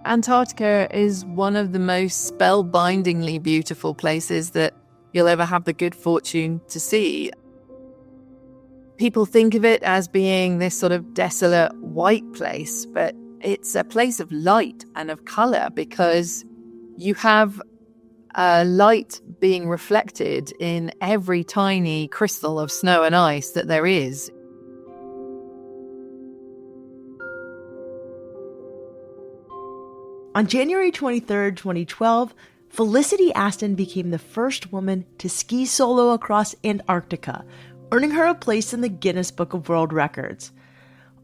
Antarctica is one of the most spellbindingly beautiful places that you'll ever have the good fortune to see. People think of it as being this sort of desolate white place, but it's a place of light and of colour because you have light being reflected in every tiny crystal of snow and ice that there is. On January 23rd, 2012, Felicity Aston became the first woman to ski solo across Antarctica, earning her a place in the Guinness Book of World Records.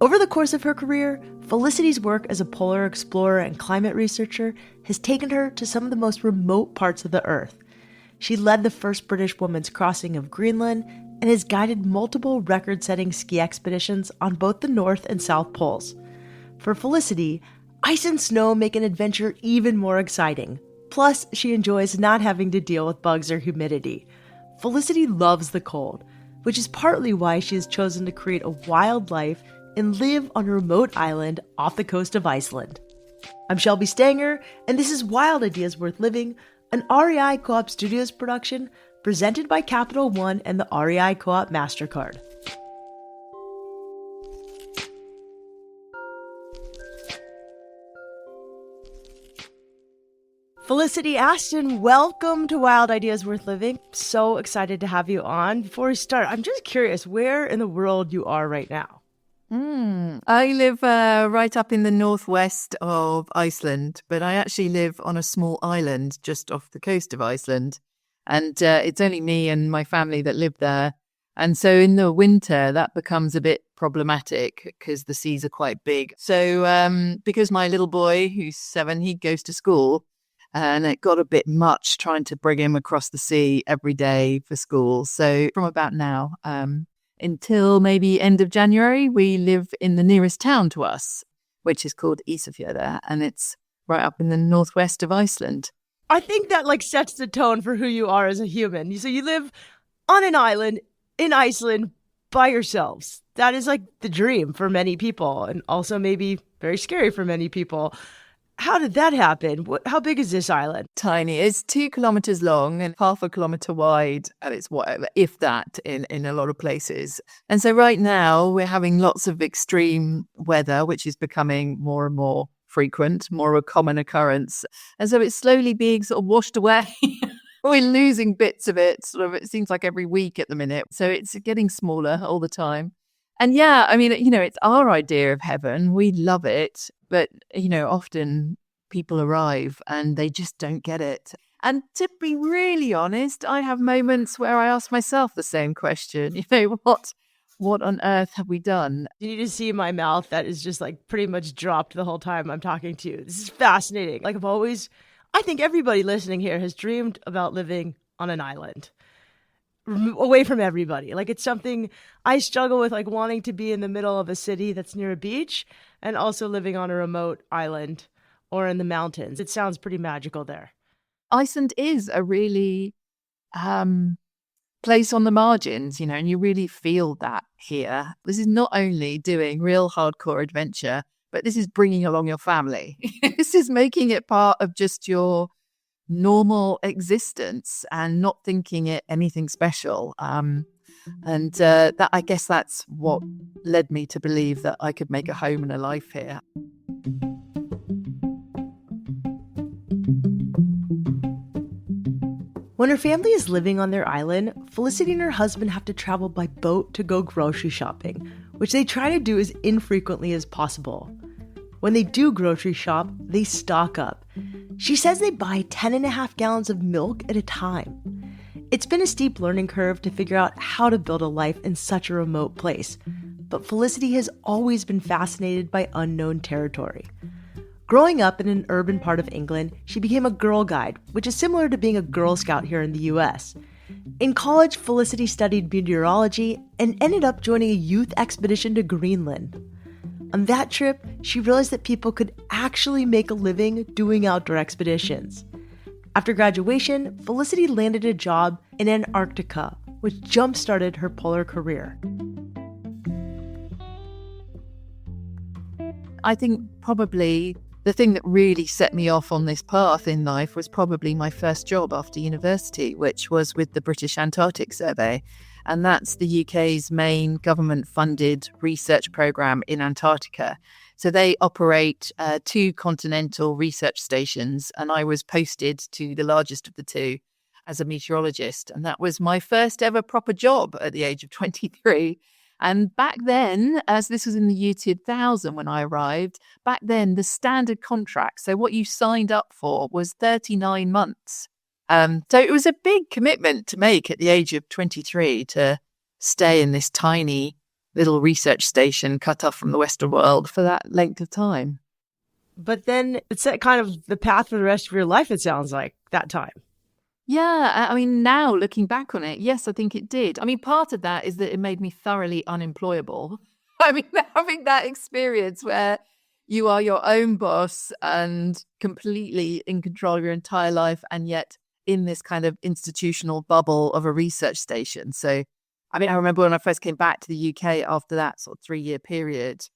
Over the course of her career, Felicity's work as a polar explorer and climate researcher has taken her to some of the most remote parts of the Earth. She led the first British woman's crossing of Greenland and has guided multiple record-setting ski expeditions on both the North and South Poles. For Felicity, ice and snow make an adventure even more exciting. Plus, she enjoys not having to deal with bugs or humidity. Felicity loves the cold, which is partly why she has chosen to create a wild life and live on a remote island off the coast of Iceland. I'm Shelby Stanger, and this is Wild Ideas Worth Living, an REI Co-op Studios production presented by Capital One and the REI Co-op MasterCard. Felicity Aston, welcome to Wild Ideas Worth Living. So excited to have you on. Before we start, I'm just curious where in the world you are right now. I live right up in the northwest of Iceland, but I actually live on a small island just off the coast of Iceland. And it's only me and my family that live there. And so in the winter, that becomes a bit problematic because the seas are quite big. So because my little boy, who's 7, he goes to school. And it got a bit much trying to bring him across the sea every day for school. So from about now until maybe end of January, we live in the nearest town to us, which is called Ísafjörður, and it's right up in the northwest of Iceland. I think that sets the tone for who you are as a human. So you live on an island in Iceland by yourselves. That is the dream for many people, and also maybe very scary for many people. How did that happen? How big is this island? Tiny. It's 2 kilometers long and half a kilometer wide. And it's whatever, if that, in a lot of places. And so right now we're having lots of extreme weather, which is becoming more and more frequent, more of a common occurrence. And so it's slowly being sort of washed away. We're losing bits of it. It seems like every week at the minute. So it's getting smaller all the time. And yeah, I mean, it's our idea of heaven. We love it. But, often people arrive and they just don't get it. And to be really honest, I have moments where I ask myself the same question. What on earth have we done? You need to see my mouth that is just pretty much dropped the whole time I'm talking to you. This is fascinating. I think everybody listening here has dreamed about living on an island. Away from everybody. It's something I struggle with, wanting to be in the middle of a city that's near a beach and also living on a remote island or in the mountains. It sounds pretty magical there. Iceland is a really place on the margins, and you really feel that here. This is not only doing real hardcore adventure, but this is bringing along your family. This is making it part of just your normal existence and not thinking it anything special. And that, I guess that's what led me to believe that I could make a home and a life here. When her family is living on their island, Felicity and her husband have to travel by boat to go grocery shopping, which they try to do as infrequently as possible. When they do grocery shop, they stock up. She says they buy 10.5 gallons of milk at a time. It's been a steep learning curve to figure out how to build a life in such a remote place, but Felicity has always been fascinated by unknown territory. Growing up in an urban part of England, she became a Girl Guide, which is similar to being a Girl Scout here in the US. In college, Felicity studied meteorology and ended up joining a youth expedition to Greenland. On that trip, she realized that people could actually make a living doing outdoor expeditions. After graduation, Felicity landed a job in Antarctica, which jump-started her polar career. I think probably the thing that really set me off on this path in life was probably my first job after university, which was with the British Antarctic Survey. And that's the UK's main government-funded research programme in Antarctica. So they operate 2 continental research stations, and I was posted to the largest of the 2 as a meteorologist. And that was my first ever proper job at the age of 23. And back then, as this was in the year 2000 when I arrived, back then the standard contract, so what you signed up for, was 39 months. So it was a big commitment to make at the age of 23 to stay in this tiny little research station cut off from the Western world for that length of time. But then it set kind of the path for the rest of your life, it sounds like, that time. Yeah, I mean, now looking back on it, yes, I think it did. I mean, part of that is that it made me thoroughly unemployable. I mean, having that experience where you are your own boss and completely in control of your entire life, and yet in this kind of institutional bubble of a research station. So, I mean, I remember when I first came back to the UK after that sort of 3-year period,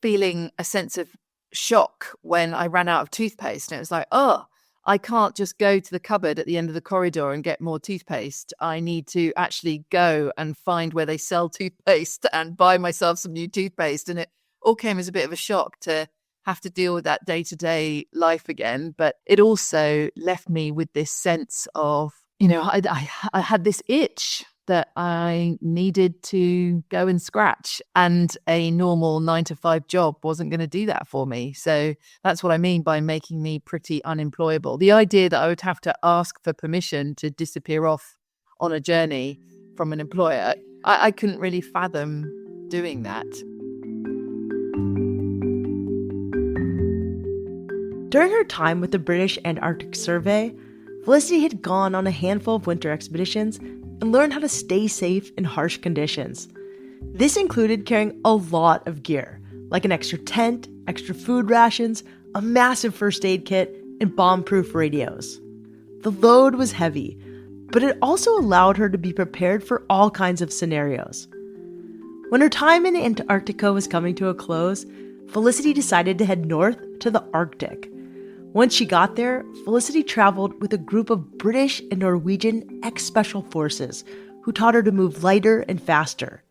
feeling a sense of shock when I ran out of toothpaste. And it was like, oh, I can't just go to the cupboard at the end of the corridor and get more toothpaste. I need to actually go and find where they sell toothpaste and buy myself some new toothpaste. And it all came as a bit of a shock to have to deal with that day-to-day life again. But it also left me with this sense of, you know, I had this itch that I needed to go and scratch, and a normal 9-to-5 job wasn't going to do that for me. So that's what I mean by making me pretty unemployable. The idea that I would have to ask for permission to disappear off on a journey from an employer, I couldn't really fathom doing that. During her time with the British Antarctic Survey, Felicity had gone on a handful of winter expeditions and learned how to stay safe in harsh conditions. This included carrying a lot of gear, like an extra tent, extra food rations, a massive first aid kit, and bomb-proof radios. The load was heavy, but it also allowed her to be prepared for all kinds of scenarios. When her time in Antarctica was coming to a close, Felicity decided to head north to the Arctic. Once she got there, Felicity traveled with a group of British and Norwegian ex-special forces who taught her to move lighter and faster.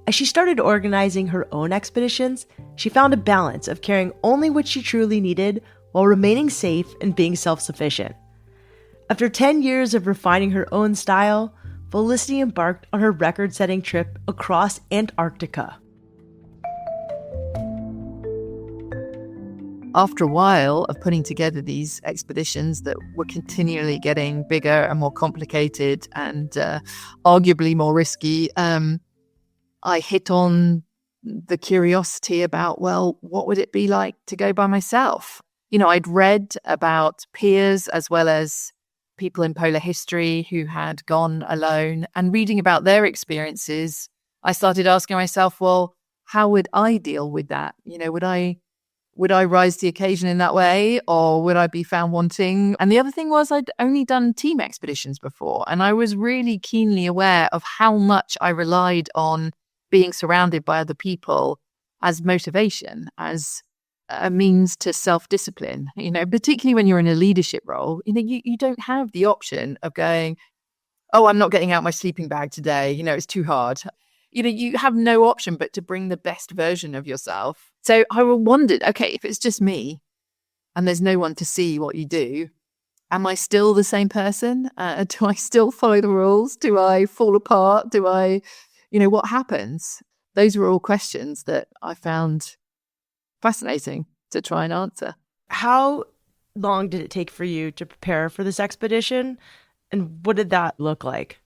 As she started organizing her own expeditions, she found a balance of carrying only what she truly needed while remaining safe and being self-sufficient. After 10 years of refining her own style, Felicity embarked on her record-setting trip across Antarctica. After a while of putting together these expeditions that were continually getting bigger and more complicated and arguably more risky, I hit on the curiosity about, well, what would it be like to go by myself? You know, I'd read about peers as well as people in polar history who had gone alone, and reading about their experiences, I started asking myself, well, how would I deal with that? You know, would I rise to the occasion in that way, or would I be found wanting? And the other thing was I'd only done team expeditions before, and I was really keenly aware of how much I relied on being surrounded by other people as motivation, as a means to self-discipline. You know, particularly when you're in a leadership role, you know, you don't have the option of going, oh, I'm not getting out my sleeping bag today. You know, it's too hard. You know, you have no option but to bring the best version of yourself. So I wondered, okay, if it's just me and there's no one to see what you do, am I still the same person? Do I still follow the rules? Do I fall apart? Do I, you know, what happens? Those were all questions that I found fascinating to try and answer. How long did it take for you to prepare for this expedition? And what did that look like?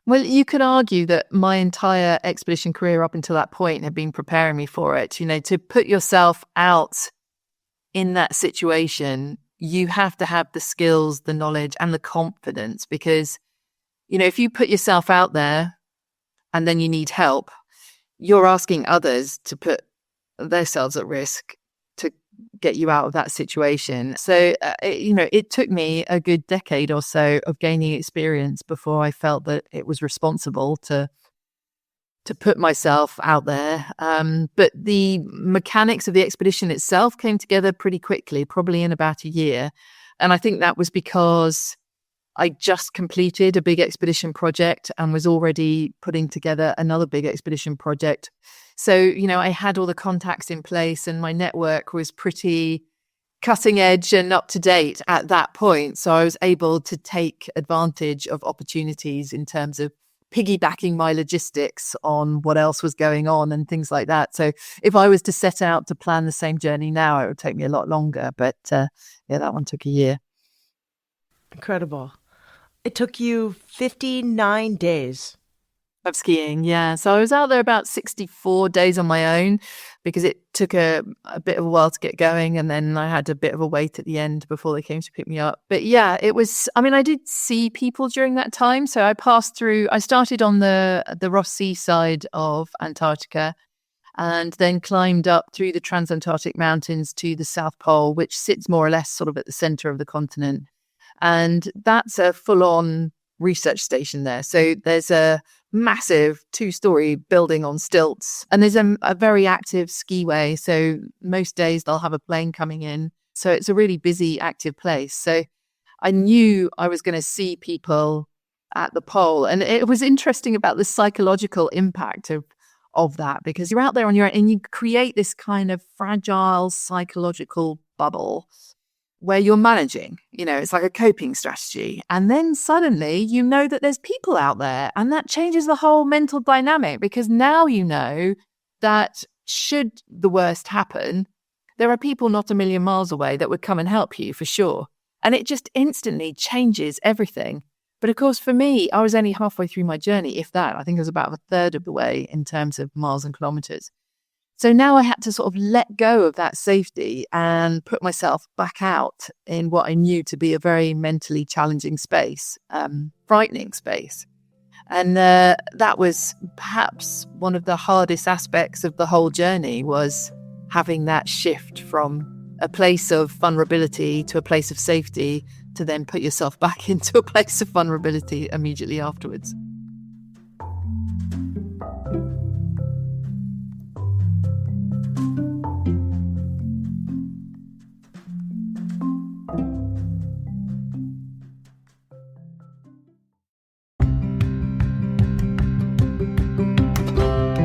Well, you could argue that my entire expedition career up until that point had been preparing me for it. You know, to put yourself out in that situation, you have to have the skills, the knowledge, and the confidence, because, you know, if you put yourself out there and then you need help, you're asking others to put themselves at risk to get you out of that situation. So, you know, it took me a good decade or so of gaining experience before I felt that it was responsible to to put myself out there. But the mechanics of the expedition itself came together pretty quickly, probably in about a year. And I think that was because I just completed a big expedition project and was already putting together another big expedition project. So, I had all the contacts in place and my network was pretty cutting edge and up to date at that point. So I was able to take advantage of opportunities in terms of piggybacking my logistics on what else was going on and things like that. So if I was to set out to plan the same journey now, it would take me a lot longer. But that one took a year. Incredible. It took you 59 days. Of skiing, yeah. So I was out there about 64 days on my own because it took a bit of a while to get going, and then I had a bit of a wait at the end before they came to pick me up. But yeah, it was, I did see people during that time. So I started on the Ross Sea side of Antarctica and then climbed up through the Transantarctic Mountains to the South Pole, which sits more or less sort of at the center of the continent. And that's a full-on research station there. So there's a massive 2-story building on stilts, and there's a very active skiway. So most days they'll have a plane coming in. So it's a really busy, active place. So I knew I was going to see people at the pole. And it was interesting about the psychological impact of that, because you're out there on your own and you create this kind of fragile psychological bubble where you're managing, it's like a coping strategy. And then suddenly you know that there's people out there, and that changes the whole mental dynamic, because now you know that should the worst happen, there are people not a million miles away that would come and help you for sure. And it just instantly changes everything. But of course, for me, I was only halfway through my journey, if that. I think it was about a third of the way in terms of miles and kilometers. So now I had to sort of let go of that safety and put myself back out in what I knew to be a very mentally challenging space, frightening space. And that was perhaps one of the hardest aspects of the whole journey, was having that shift from a place of vulnerability to a place of safety, to then put yourself back into a place of vulnerability immediately afterwards.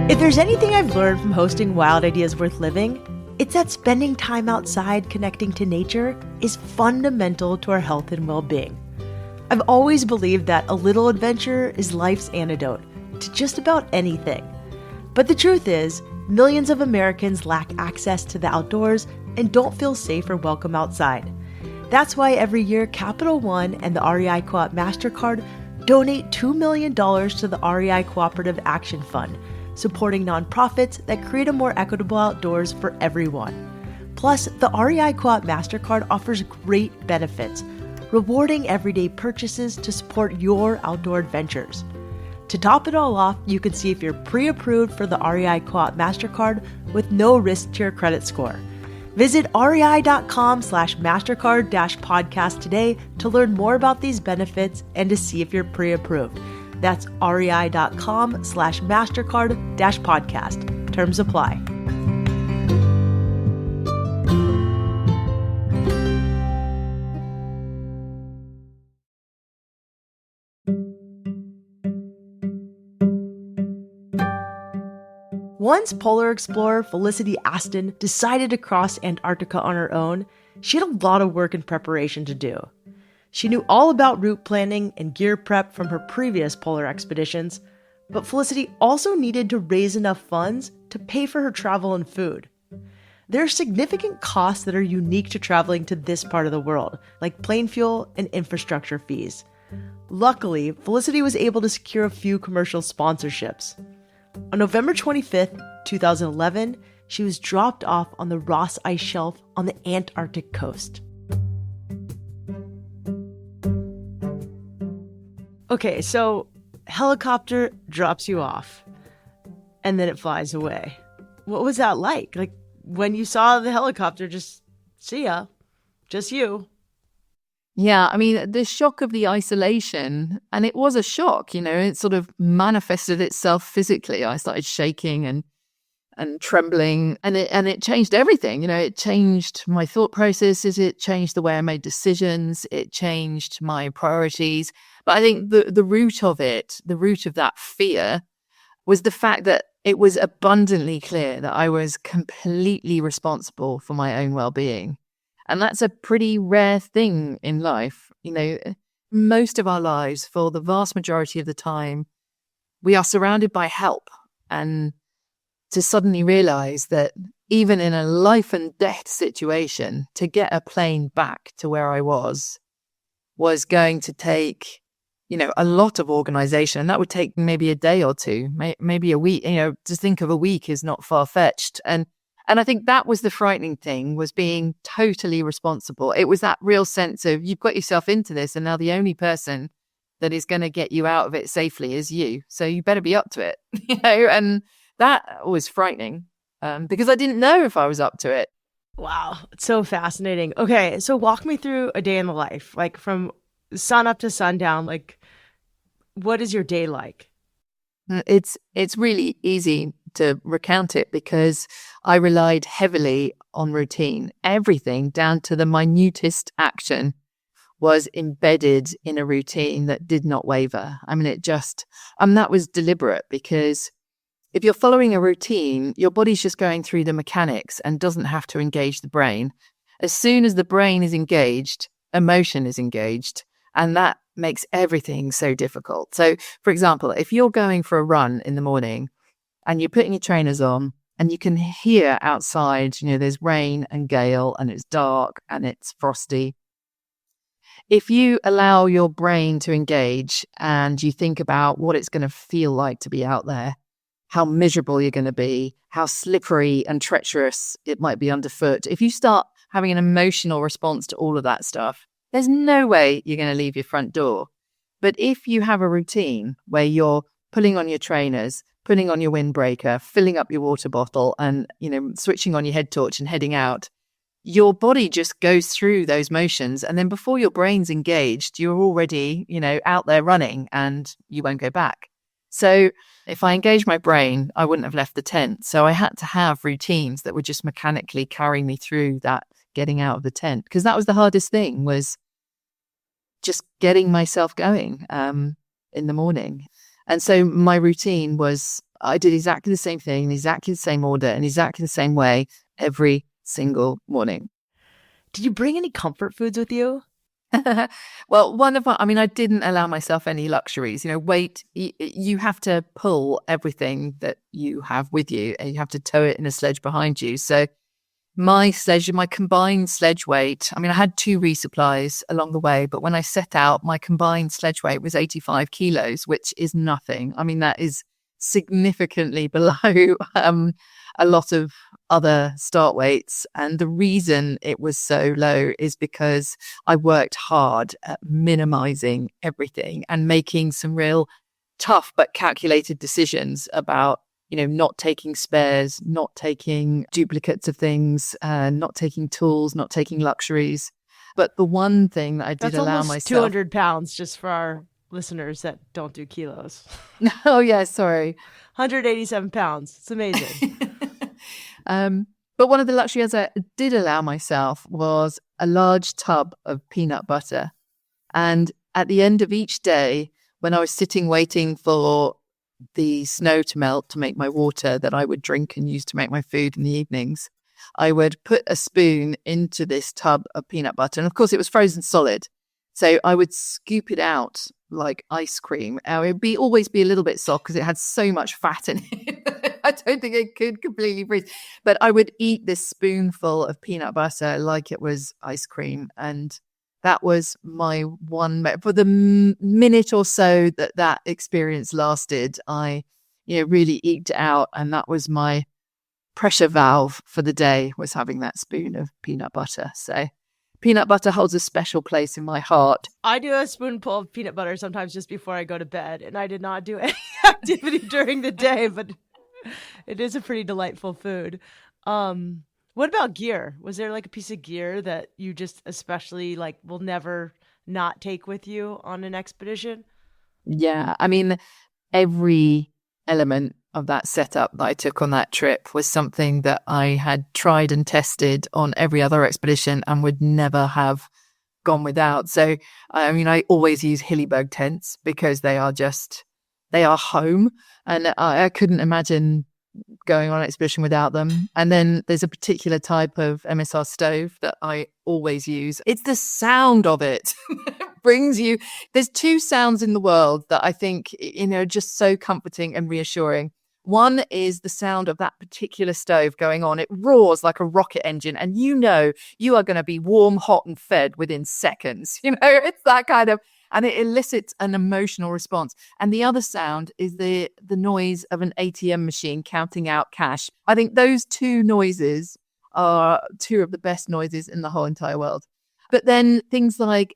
If there's anything I've learned from hosting Wild Ideas Worth Living, it's that spending time outside connecting to nature is fundamental to our health and well-being. I've always believed that a little adventure is life's antidote to just about anything. But the truth is, millions of Americans lack access to the outdoors and don't feel safe or welcome outside. That's why every year Capital One and the REI Co-op MasterCard donate $2 million to the REI Cooperative Action Fund, supporting nonprofits that create a more equitable outdoors for everyone. Plus, the REI Co-op MasterCard offers great benefits, rewarding everyday purchases to support your outdoor adventures. To top it all off, you can see if you're pre-approved for the REI Co-op MasterCard with no risk to your credit score. Visit rei.com/MasterCard-podcast today to learn more about these benefits and to see if you're pre-approved. That's rei.com/MasterCard-podcast. Terms apply. Once polar explorer Felicity Aston decided to cross Antarctica on her own, she had a lot of work and preparation to do. She knew all about route planning and gear prep from her previous polar expeditions, but Felicity also needed to raise enough funds to pay for her travel and food. There are significant costs that are unique to traveling to this part of the world, like plane fuel and infrastructure fees. Luckily, Felicity was able to secure a few commercial sponsorships. On November 25th, 2011, she was dropped off on the Ross Ice Shelf on the Antarctic coast. Okay, so helicopter drops you off, and then it flies away. What was that like? Like, when you saw the helicopter, just see ya, just you. Yeah, I mean, the shock of the isolation, and it was a shock, it sort of manifested itself physically. I started shaking and trembling, and it changed everything. It changed my thought processes, it changed the way I made decisions, it changed my priorities. But I think the root of it, the root of that fear, was the fact that it was abundantly clear that I was completely responsible for my own well-being. And that's a pretty rare thing in life. Most of our lives, for the vast majority of the time, we are surrounded by help. And to suddenly realize that even in a life and death situation, to get a plane back to where I was going to take, a lot of organization. And that would take maybe a day or two, maybe a week. To think of a week is not far-fetched. And I think that was the frightening thing, was being totally responsible. It was that real sense of, you've got yourself into this, and now the only person that is going to get you out of it safely is you. So you better be up to it, and that was frightening, because I didn't know if I was up to it. Wow, it's so fascinating. Okay, so walk me through a day in the life, like from sun up to sundown. Like, what is your day like? It's really easy to recount it, because I relied heavily on routine. Everything down to the minutest action was embedded in a routine that did not waver. I mean, that was deliberate, because if you're following a routine, your body's just going through the mechanics and doesn't have to engage the brain. As soon as the brain is engaged, emotion is engaged, and that makes everything so difficult. So, for example, if you're going for a run in the morning and you're putting your trainers on and you can hear outside, there's rain and gale and it's dark and it's frosty. If you allow your brain to engage and you think about what it's going to feel like to be out there, how miserable you're going to be, how slippery and treacherous it might be underfoot. If you start having an emotional response to all of that stuff, there's no way you're going to leave your front door. But if you have a routine where you're pulling on your trainers, putting on your windbreaker, filling up your water bottle, and switching on your head torch and heading out, your body just goes through those motions. And then before your brain's engaged, you're already, out there running, and you won't go back. So if I engaged my brain, I wouldn't have left the tent. So I had to have routines that would just mechanically carry me through that getting out of the tent, because that was the hardest thing, was just getting myself going in the morning. And so my routine was, I did exactly the same thing, in exactly the same order, and exactly the same way every single morning. Did you bring any comfort foods with you? Well, I didn't allow myself any luxuries. Weight, you have to pull everything that you have with you, and you have to tow it in a sledge behind you. So my combined sledge weight, I had 2 resupplies along the way, but when I set out, my combined sledge weight was 85 kilos, which is nothing. That is significantly below a lot of other start weights. And the reason it was so low is because I worked hard at minimizing everything and making some real tough but calculated decisions about, not taking spares, not taking duplicates of things, not taking tools, not taking luxuries. But the one thing that I did allow myself— That's almost 200 pounds, just for our listeners that don't do kilos. Oh, yeah, sorry. 187 pounds. It's amazing. But one of the luxuries I did allow myself was a large tub of peanut butter. And at the end of each day, when I was sitting waiting for the snow to melt to make my water that I would drink and use to make my food in the evenings, I would put a spoon into this tub of peanut butter. And of course, it was frozen solid. So I would scoop it out like ice cream. It would always be a little bit soft because it had so much fat in it. I don't think it could completely freeze. But I would eat this spoonful of peanut butter like it was ice cream. And that was my one— for the minute or so that experience lasted, I really eked it out. And that was my pressure valve for the day, was having that spoon of peanut butter. So peanut butter holds a special place in my heart. I do a spoonful of peanut butter sometimes just before I go to bed, and I did not do any activity during the day, but it is a pretty delightful food. What about gear? Was there like a piece of gear that you just especially will never not take with you on an expedition? Yeah. I mean, every element of that setup that I took on that trip was something that I had tried and tested on every other expedition and would never have gone without. So, I mean, I always use Hillyberg tents because they are home. And I couldn't imagine going on an expedition without them. And then there's a particular type of MSR stove that I always use. It's the sound of it brings you. There's two sounds in the world that I think, just so comforting and reassuring. One is the sound of that particular stove going on. It roars like a rocket engine, and you are going to be warm, hot, and fed within seconds. It's that kind of, and it elicits an emotional response. And the other sound is the noise of an ATM machine counting out cash. I think those two noises are two of the best noises in the whole entire world. But then things like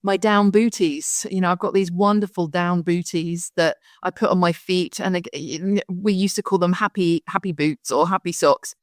my down booties. I've got these wonderful down booties that I put on my feet, and we used to call them happy boots or happy socks,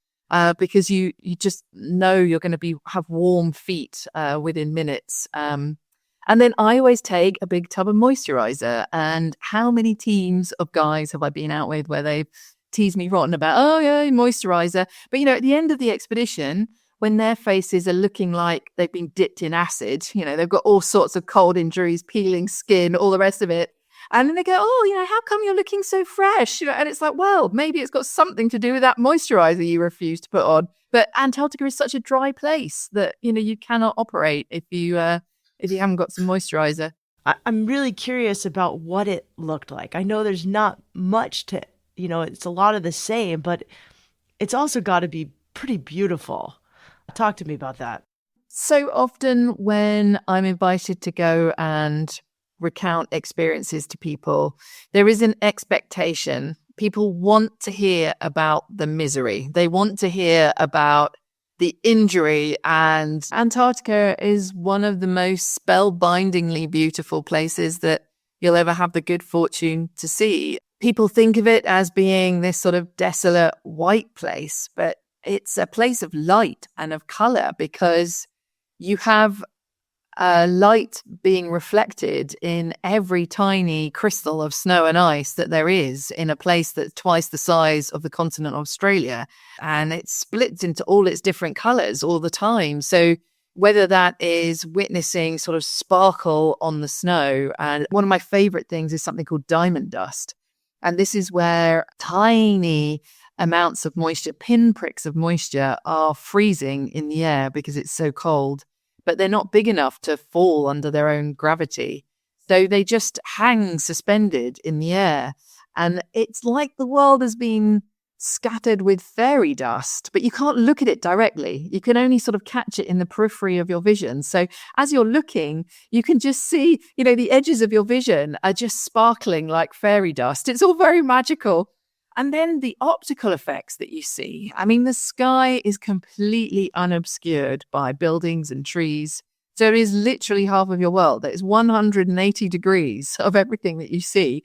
because you just know you're going to have warm feet within minutes. And then I always take a big tub of moisturizer. And how many teams of guys have I been out with where they've teased me rotten about, oh yeah, moisturizer. But at the end of the expedition, when their faces are looking like they've been dipped in acid, they've got all sorts of cold injuries, peeling skin, all the rest of it. And then they go, oh, how come you're looking so fresh? And it's like, well, maybe it's got something to do with that moisturizer you refuse to put on. But Antarctica is such a dry place that, you cannot operate if you haven't got some moisturizer. I'm really curious about what it looked like. I know there's not much to, it's a lot of the same, but it's also got to be pretty beautiful. Talk to me about that. So often when I'm invited to go and recount experiences to people, there is an expectation. People want to hear about the misery. They want to hear about the injury. And Antarctica is one of the most spellbindingly beautiful places that you'll ever have the good fortune to see. People think of it as being this sort of desolate white place, but it's a place of light and of color, because you have light being reflected in every tiny crystal of snow and ice that there is in a place that's twice the size of the continent of Australia. And it splits into all its different colors all the time. So whether that is witnessing sort of sparkle on the snow, and one of my favorite things is something called diamond dust. And this is where tiny amounts of moisture, pinpricks of moisture, are freezing in the air because it's so cold, but they're not big enough to fall under their own gravity. So they just hang suspended in the air. And it's like the world has been scattered with fairy dust, but you can't look at it directly. You can only sort of catch it in the periphery of your vision. So as you're looking, you can just see, the edges of your vision are just sparkling like fairy dust. It's all very magical. And then the optical effects that you see. I mean, the sky is completely unobscured by buildings and trees. So it is literally half of your world. That is 180 degrees of everything that you see.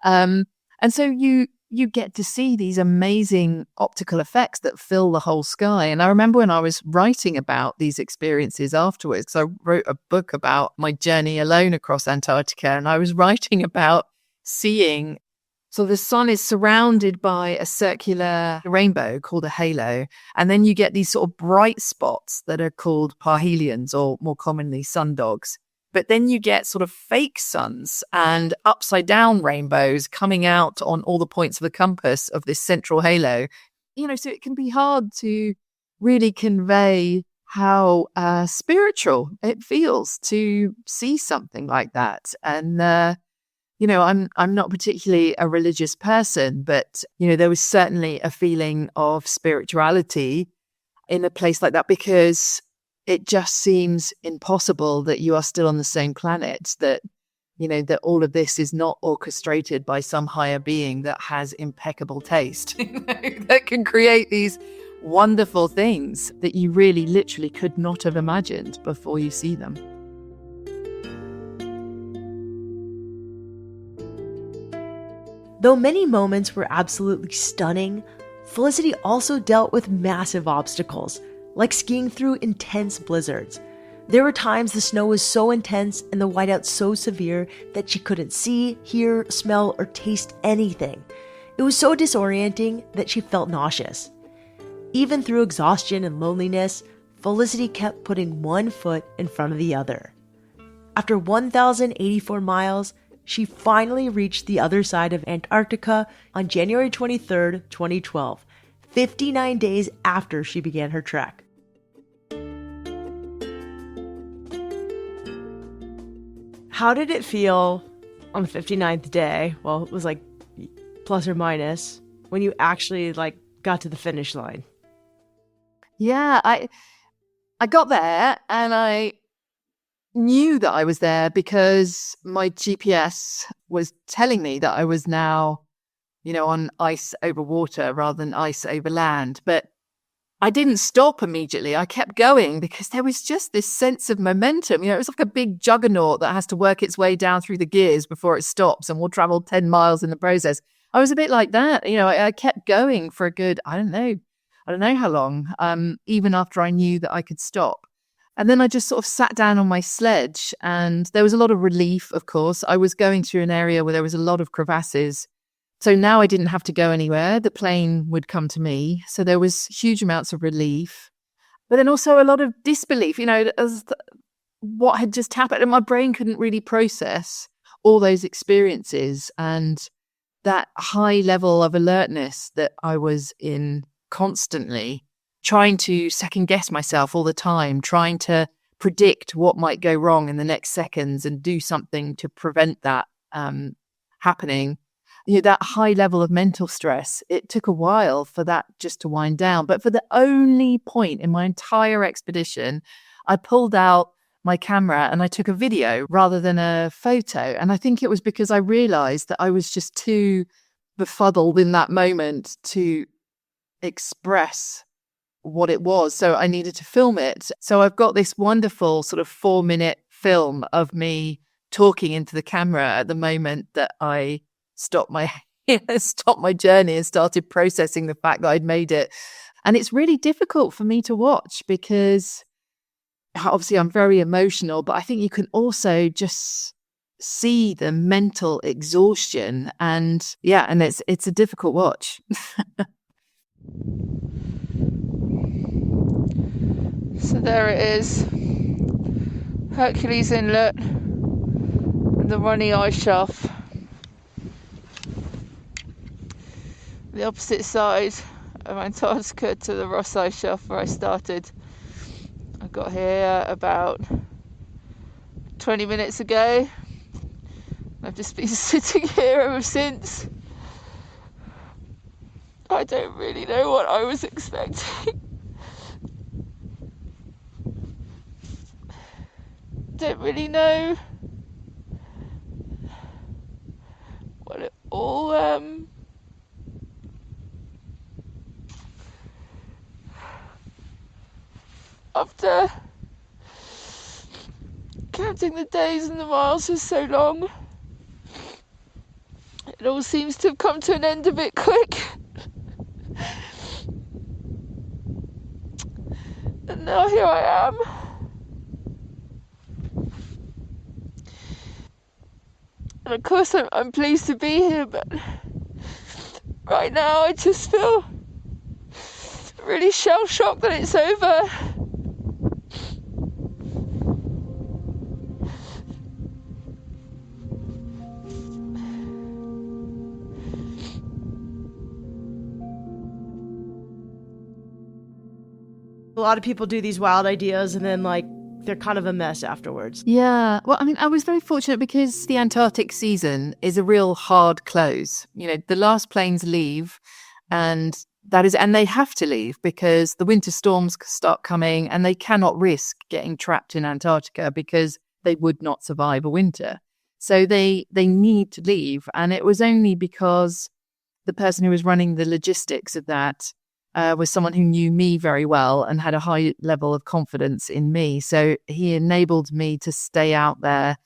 And so you get to see these amazing optical effects that fill the whole sky. And I remember when I was writing about these experiences afterwards, because I wrote a book about my journey alone across Antarctica, and I was writing about seeing. So the sun is surrounded by a circular rainbow called a halo. And then you get these sort of bright spots that are called parhelions, or more commonly sundogs. But then you get sort of fake suns and upside down rainbows coming out on all the points of the compass of this central halo. So it can be hard to really convey how spiritual it feels to see something like that. And, I'm not particularly a religious person, but, there was certainly a feeling of spirituality in a place like that, because it just seems impossible that you are still on the same planet, that, that all of this is not orchestrated by some higher being that has impeccable taste, that can create these wonderful things that you really literally could not have imagined before you see them. Though many moments were absolutely stunning, Felicity also dealt with massive obstacles, like skiing through intense blizzards. There were times the snow was so intense and the whiteout so severe that she couldn't see, hear, smell, or taste anything. It was so disorienting that she felt nauseous. Even through exhaustion and loneliness, Felicity kept putting one foot in front of the other. After 1,084 miles, she finally reached the other side of Antarctica on January 23, 2012, 59 days after she began her trek. How did it feel on the 59th day? Well, it was like plus or minus when you actually got to the finish line. Yeah, I got there and I knew that I was there because my GPS was telling me that I was now, on ice over water rather than ice over land. But I didn't stop immediately. I kept going because there was just this sense of momentum. It was like a big juggernaut that has to work its way down through the gears before it stops and will travel 10 miles in the process. I was a bit like that. I kept going for a good, I don't know how long, even after I knew that I could stop. And then I just sort of sat down on my sledge and there was a lot of relief, of course. I was going through an area where there was a lot of crevasses. So now I didn't have to go anywhere. The plane would come to me. So there was huge amounts of relief, but then also a lot of disbelief, as what had just happened. And my brain couldn't really process all those experiences and that high level of alertness that I was in constantly, trying to second guess myself all the time, trying to predict what might go wrong in the next seconds and do something to prevent that happening. That high level of mental stress, it took a while for that just to wind down. But for the only point in my entire expedition, I pulled out my camera and I took a video rather than a photo. And I think it was because I realized that I was just too befuddled in that moment to express what it was. So I needed to film it. So I've got this wonderful sort of 4-minute film of me talking into the camera at the moment that I stopped my journey and started processing the fact that I'd made it. And it's really difficult for me to watch because obviously I'm very emotional, but I think you can also just see the mental exhaustion and it's a difficult watch. So there it is, Hercules Inlet and the Ronnie Ice Shelf. The opposite side of Antarctica to the Ross Ice Shelf where I started. I got here about 20 minutes ago. I've just been sitting here ever since. I don't really know what I was expecting. Don't really know what it all after counting the days and the miles for so long, it all seems to have come to an end a bit quick. And now here I am. And of course I'm pleased to be here, but right now I just feel really shell-shocked that it's over. A lot of people do these wild ideas and then they're kind of a mess afterwards. Yeah. Well, I mean, I was very fortunate because the Antarctic season is a real hard close. The last planes leave and they have to leave because the winter storms start coming and they cannot risk getting trapped in Antarctica because they would not survive a winter. So they need to leave. And it was only because the person who was running the logistics of that was someone who knew me very well and had a high level of confidence in me. So he enabled me to stay out there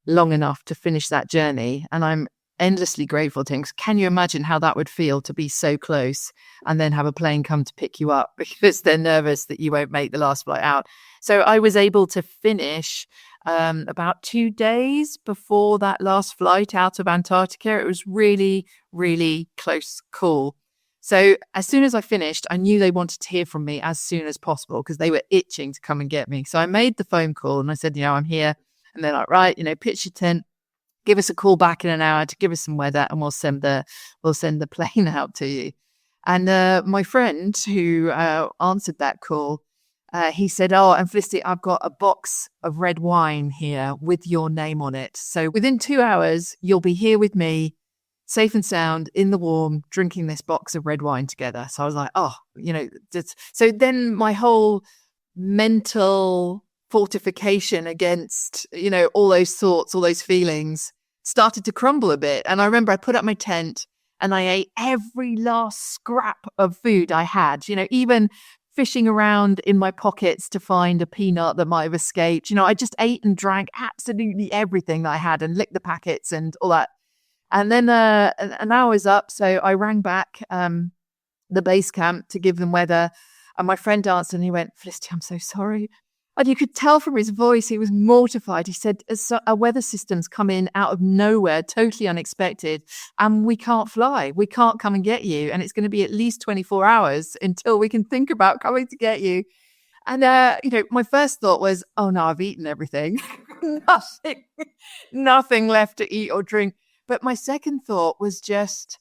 long enough to finish that journey. And I'm endlessly grateful to him. 'Cause can you imagine how that would feel to be so close and then have a plane come to pick you up because they're nervous that you won't make the last flight out? So I was able to finish about 2 days before that last flight out of Antarctica. It was really, really close call. So as soon as I finished, I knew they wanted to hear from me as soon as possible because they were itching to come and get me. So I made the phone call and I said, I'm here. And they're like, right, pitch your tent, give us a call back in an hour to give us some weather, and we'll send the plane out to you. And my friend who answered that call, he said, oh, and Felicity, I've got a box of red wine here with your name on it. So within 2 hours, you'll be here with me, safe and sound, in the warm, drinking this box of red wine together. So I was like, so then my whole mental fortification against, all those thoughts, all those feelings started to crumble a bit. And I remember I put up my tent and I ate every last scrap of food I had, even fishing around in my pockets to find a peanut that might have escaped. I just ate and drank absolutely everything that I had and licked the packets and all that. And then an hour was up, so I rang back the base camp to give them weather. And my friend answered and he went, Felicity, I'm so sorry. And you could tell from his voice, he was mortified. He said, our weather system's come in out of nowhere, totally unexpected, and we can't fly. We can't come and get you. And it's going to be at least 24 hours until we can think about coming to get you. And, my first thought was, oh, no, I've eaten everything. Nothing left to eat or drink. But my second thought was just,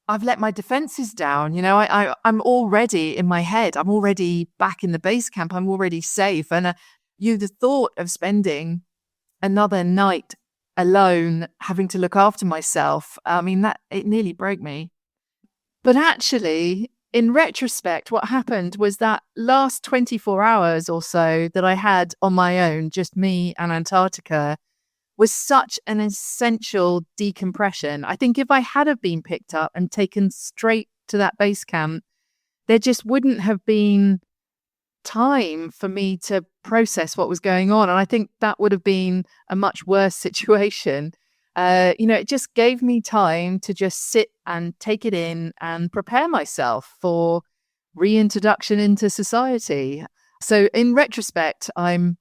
I've let my defenses down. I'm already in my head. I'm already back in the base camp. I'm already safe. And the thought of spending another night alone, having to look after myself, it nearly broke me. But actually, in retrospect, what happened was that last 24 hours or so that I had on my own, just me and Antarctica, was such an essential decompression. I think if I had have been picked up and taken straight to that base camp, there just wouldn't have been time for me to process what was going on. And I think that would have been a much worse situation. It just gave me time to just sit and take it in and prepare myself for reintroduction into society. So in retrospect, I'm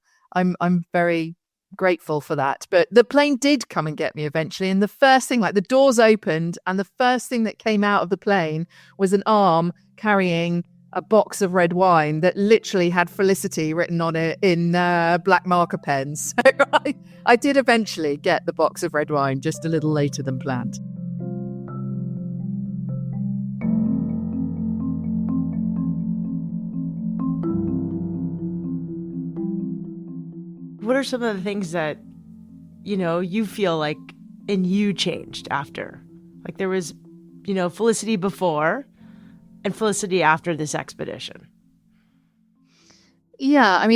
very grateful for that. But the plane did come and get me eventually. And the first thing, the doors opened and the first thing that came out of the plane was an arm carrying a box of red wine that literally had Felicity written on it in black marker pens. So I did eventually get the box of red wine just a little later than planned. What are some of the things that, you feel like in you changed after? Like there was, Felicity before and Felicity after this expedition. Yeah,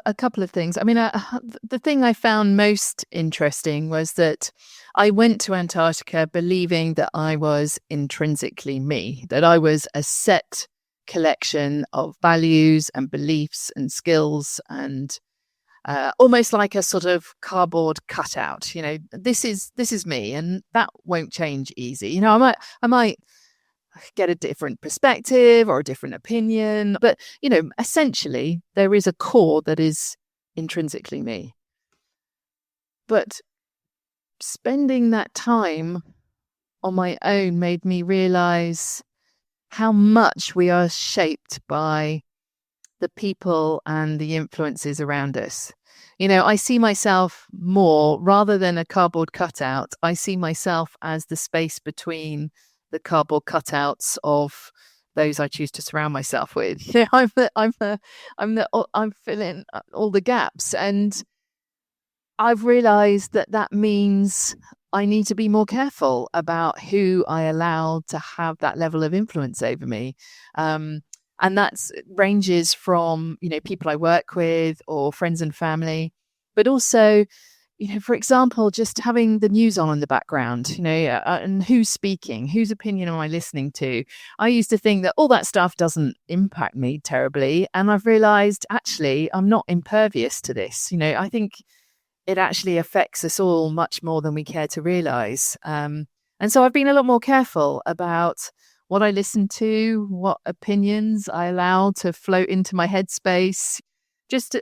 a couple of things. The thing I found most interesting was that I went to Antarctica believing that I was intrinsically me, that I was a set collection of values and beliefs and skills and almost like a sort of cardboard cutout. This is me, and that won't change easy. I might get a different perspective or a different opinion, but essentially there is a core that is intrinsically me. But spending that time on my own made me realize how much we are shaped by the people and the influences around us. I see myself more, rather than a cardboard cutout, I see myself as the space between the cardboard cutouts of those I choose to surround myself with. I'm filling all the gaps, and I've realized that means I need to be more careful about who I allow to have that level of influence over me. And that ranges from, people I work with or friends and family, but also, for example, just having the news on in the background, and who's speaking, whose opinion am I listening to? I used to think that all that stuff doesn't impact me terribly. And I've realized, actually, I'm not impervious to this. I think it actually affects us all much more than we care to realize. And so I've been a lot more careful about what I listen to, what opinions I allow to float into my headspace.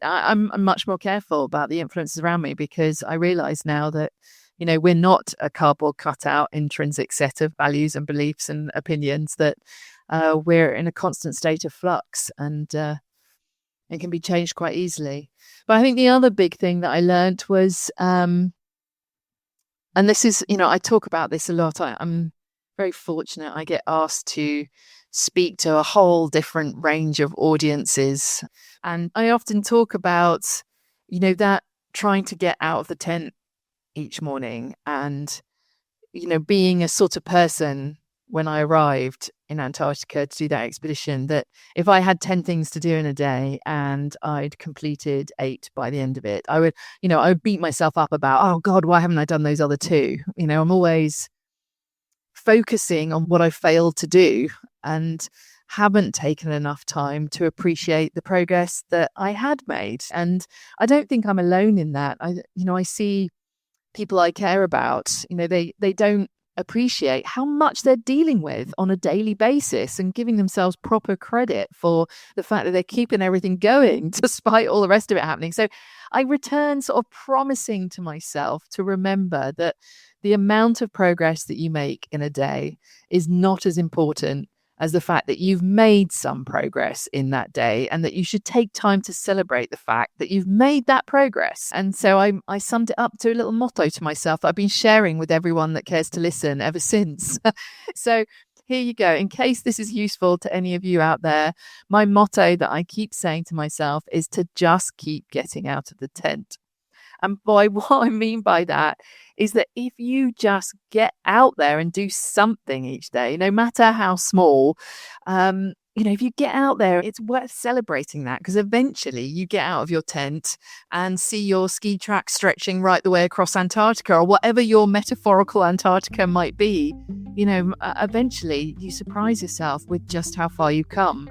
I'm much more careful about the influences around me, because I realize now that, we're not a cardboard cutout intrinsic set of values and beliefs and opinions, that we're in a constant state of flux, and it can be changed quite easily. But I think the other big thing that I learned was, and this is, I talk about this a lot. I'm very fortunate. I get asked to speak to a whole different range of audiences. And I often talk about, that trying to get out of the tent each morning and, being a sort of person when I arrived in Antarctica to do that expedition, that if I had 10 things to do in a day and I'd completed 8 by the end of it, I would beat myself up about, oh God, why haven't I done those other 2? I'm always focusing on what I failed to do and haven't taken enough time to appreciate the progress that I had made. And I don't think I'm alone in that. I see people I care about, they don't appreciate how much they're dealing with on a daily basis, and giving themselves proper credit for the fact that they're keeping everything going despite all the rest of it happening. So I return sort of promising to myself to remember that the amount of progress that you make in a day is not as important as the fact that you've made some progress in that day, and that you should take time to celebrate the fact that you've made that progress. And so I summed it up to a little motto to myself that I've been sharing with everyone that cares to listen ever since. So here you go. In case this is useful to any of you out there, my motto that I keep saying to myself is to just keep getting out of the tent. And boy, what I mean by that is that if you just get out there and do something each day, no matter how small, if you get out there, it's worth celebrating that, because eventually you get out of your tent and see your ski track stretching right the way across Antarctica, or whatever your metaphorical Antarctica might be. Eventually you surprise yourself with just how far you've come.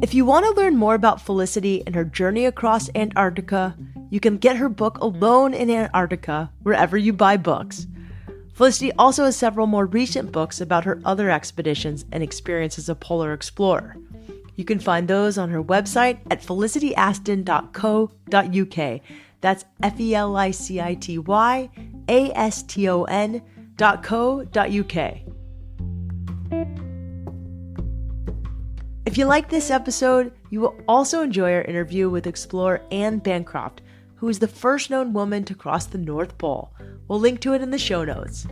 If you want to learn more about Felicity and her journey across Antarctica, you can get her book Alone in Antarctica wherever you buy books. Felicity also has several more recent books about her other expeditions and experience as a polar explorer. You can find those on her website at felicityaston.co.uk. That's FELICITYASTON.co.uk. If you like this episode, you will also enjoy our interview with explorer Anne Bancroft, who is the first known woman to cross the North Pole. We'll link to it in the show notes.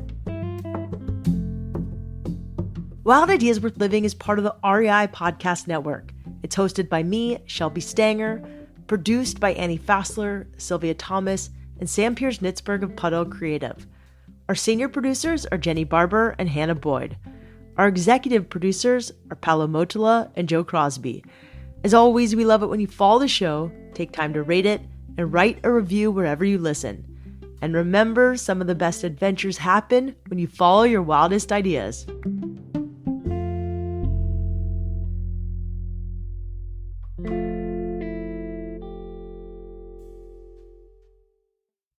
Wild Ideas Worth Living is part of the REI Podcast Network. It's hosted by me, Shelby Stanger, produced by Annie Fassler, Sylvia Thomas, and Sam Piers-Nitzberg of Puddle Creative. Our senior producers are Jenny Barber and Hannah Boyd. Our executive producers are Paolo Motola and Joe Crosby. As always, we love it when you follow the show, take time to rate it, and write a review wherever you listen. And remember, some of the best adventures happen when you follow your wildest ideas.